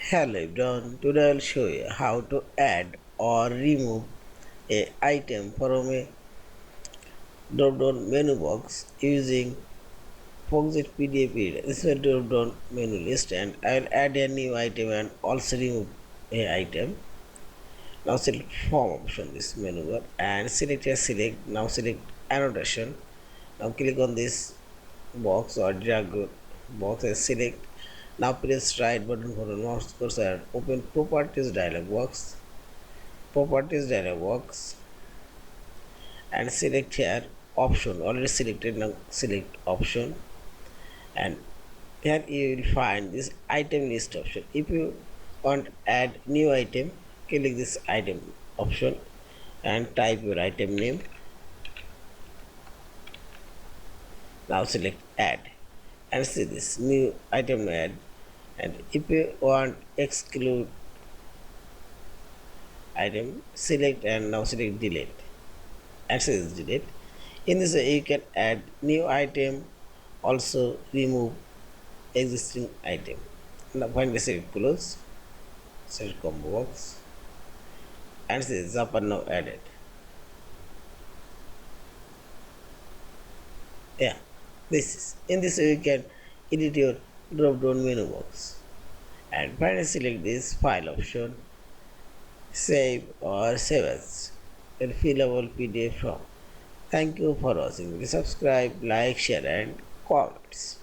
Hello everyone, today I'll show you how to add or remove a item from a drop-down menu box using Foxit PDF Editor. This is a drop-down menu list and I'll add a new item and also remove a item. Now select form option this menu bar and select. Now select annotation. Now click on this box or drag box and select. Now press right button for the mouse cursor and open properties dialog box and select here option already selected. Now select option and here you will find this item list option. If you want add new item, click this item option and type your item name. Now select add and see this new item add, and if you want exclude item, select and now select delete. Access delete. In this way you can add new item, also remove existing item. Now finally select close, select combo box and say zapper now added. Yeah, this is in this way you can edit your drop down menu box and finally select this file option, save or save as and fillable PDF form. Thank you for watching. Please subscribe, like, share and comments.